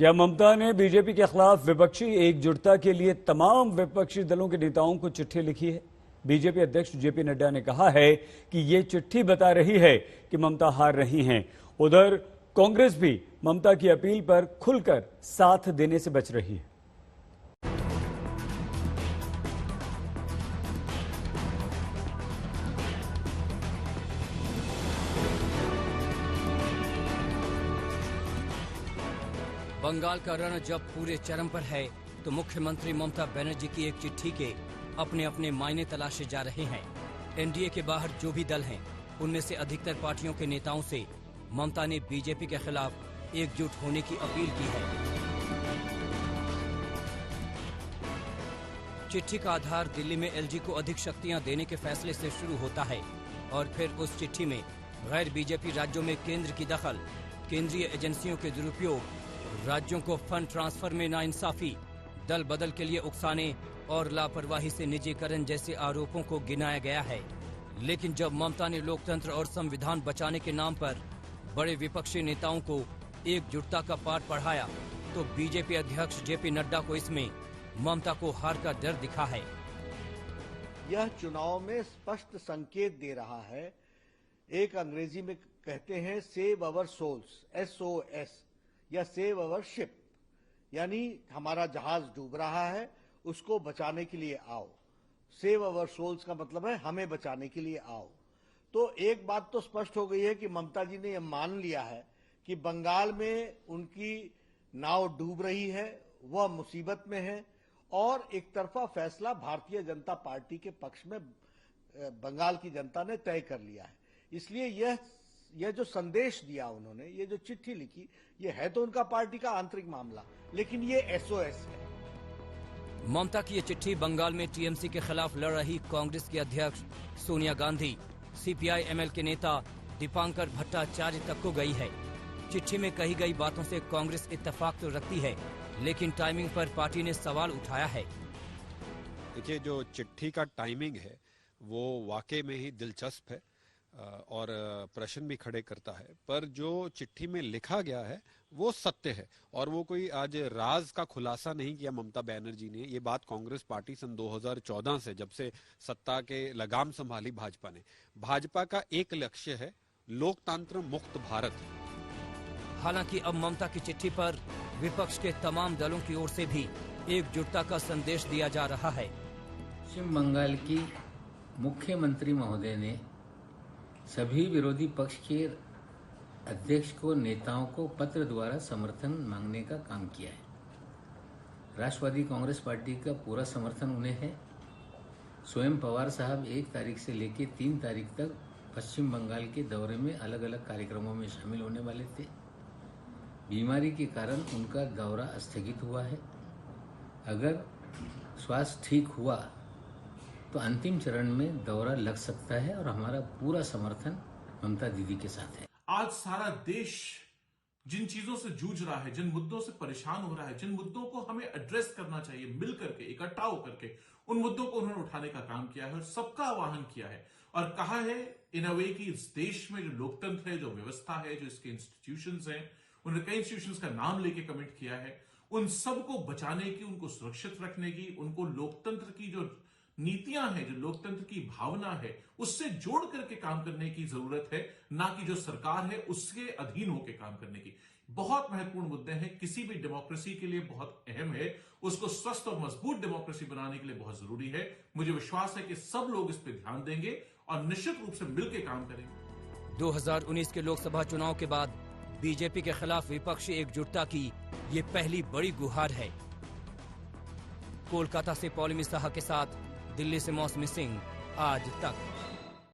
क्या ममता ने बीजेपी के खिलाफ विपक्षी एकजुटता के लिए तमाम विपक्षी दलों के नेताओं को चिट्ठी लिखी है? बीजेपी अध्यक्ष जेपी नड्डा ने कहा है कि ये चिट्ठी बता रही है कि ममता हार रही हैं। उधर कांग्रेस भी ममता की अपील पर खुलकर साथ देने से बच रही है। बंगाल का रण जब पूरे चरम पर है तो मुख्यमंत्री ममता बनर्जी की एक चिट्ठी के अपने अपने मायने तलाशे जा रहे हैं। एनडीए के बाहर जो भी दल हैं, उनमें से अधिकतर पार्टियों के नेताओं से ममता ने बीजेपी के खिलाफ एकजुट होने की अपील की है। चिट्ठी का आधार दिल्ली में एलजी को अधिक शक्तियां देने के फैसले से शुरू होता है और फिर उस चिट्ठी में गैर बीजेपी राज्यों में केंद्र की दखल, केंद्रीय एजेंसियों के दुरुपयोग, राज्यों को फंड ट्रांसफर में नाइंसाफी, दल बदल के लिए उकसाने और लापरवाही से निजीकरण जैसे आरोपों को गिनाया गया है। लेकिन जब ममता ने लोकतंत्र और संविधान बचाने के नाम पर बड़े विपक्षी नेताओं को एकजुटता का पाठ पढ़ाया तो बीजेपी अध्यक्ष जेपी नड्डा को इसमें ममता को हार का डर दिखा है। यह चुनाव में स्पष्ट संकेत दे रहा है। एक अंग्रेजी में कहते हैं सेव अवर सोल्स, SOS, या सेव अवर शिप, यानी हमारा जहाज डूब रहा है, उसको बचाने के लिए आओ। सेव अवर सोल्स का मतलब है हमें बचाने के लिए आओ। तो एक बात तो स्पष्ट हो गई है कि ममता जी ने यह मान लिया है कि बंगाल में उनकी नाव डूब रही है, वह मुसीबत में है और एक तरफा फैसला भारतीय जनता पार्टी के पक्ष में बंगाल की जनता ने तय कर लिया है। इसलिए यह जो संदेश दिया उन्होंने, ये जो चिट्ठी लिखी, ये है तो उनका पार्टी का आंतरिक मामला, लेकिन ये SOS है। ममता की ये चिट्ठी बंगाल में टीएमसी के खिलाफ लड़ रही कांग्रेस की अध्यक्ष सोनिया गांधी, CPI-ML के नेता दीपांकर भट्टाचार्य तक को गई है। चिट्ठी में कही गई बातों से कांग्रेस इत्तेफाक तो रखती है, लेकिन टाइमिंग पर पार्टी ने सवाल उठाया है। देखिए, जो चिट्ठी का टाइमिंग है वो वाकई में ही दिलचस्प है और प्रश्न भी खड़े करता है, पर जो चिट्ठी में लिखा गया है वो सत्य है और वो कोई आज राज का खुलासा नहीं किया ममता बनर्जी ने। ये बात कांग्रेस पार्टी सन 2014 से, जब से सत्ता के लगाम संभाली भाजपा ने, भाजपा का एक लक्ष्य है लोकतंत्र मुक्त भारत। हालांकि अब ममता की चिट्ठी पर विपक्ष के तमाम दलों की ओर से भी एकजुटता का संदेश दिया जा रहा है। पश्चिम बंगाल की मुख्यमंत्री महोदय ने सभी विरोधी पक्ष के अध्यक्ष को, नेताओं को पत्र द्वारा समर्थन मांगने का काम किया है। राष्ट्रवादी कांग्रेस पार्टी का पूरा समर्थन उन्हें है। स्वयं पवार साहब 1 तारीख से लेकर 3 तारीख तक पश्चिम बंगाल के दौरे में अलग अलग कार्यक्रमों में शामिल होने वाले थे। बीमारी के कारण उनका दौरा स्थगित हुआ है। अगर स्वास्थ्य ठीक हुआ तो अंतिम चरण में दौरा लग सकता है और हमारा पूरा समर्थन ममता दीदी के साथ है। आज सारा देश जिन चीजों से जूझ रहा है, जिन मुद्दों से परेशान हो रहा है, जिन मुद्दों को हमें एड्रेस करना चाहिए मिल करके, इकट्ठा होकर के, उन मुद्दों को उन्होंने उठाने का काम किया है और सबका आह्वान किया है और कहा है इन अ वे कि इस देश में जो लोकतंत्र है, जो व्यवस्था है, जो इसके इंस्टीट्यूशंस हैं, उन्होंने कई इंस्टीट्यूशंस का नाम लेके कमिट किया है, उन सबको बचाने की, उनको सुरक्षित रखने की, उनको लोकतंत्र की जो नीतियां हैं, जो लोकतंत्र की भावना है, उससे जोड़ करके काम करने की जरूरत है, ना कि जो सरकार है उसके अधीन होकर काम करने की। बहुत महत्वपूर्ण मुद्दे हैं, किसी भी डेमोक्रेसी के लिए बहुत अहम है, उसको स्वस्थ और मजबूत डेमोक्रेसी बनाने के लिए बहुत जरूरी है। मुझे विश्वास है कि सब लोग इस पर ध्यान देंगे और निश्चित रूप से मिलकर काम करेंगे। 2019 के लोकसभा चुनाव के बाद बीजेपी के खिलाफ विपक्षी एकजुटता की ये पहली बड़ी गुहार है। कोलकाता से पौलमी साहा के साथ दिल्ली से मौसमी सिंह, आज तक।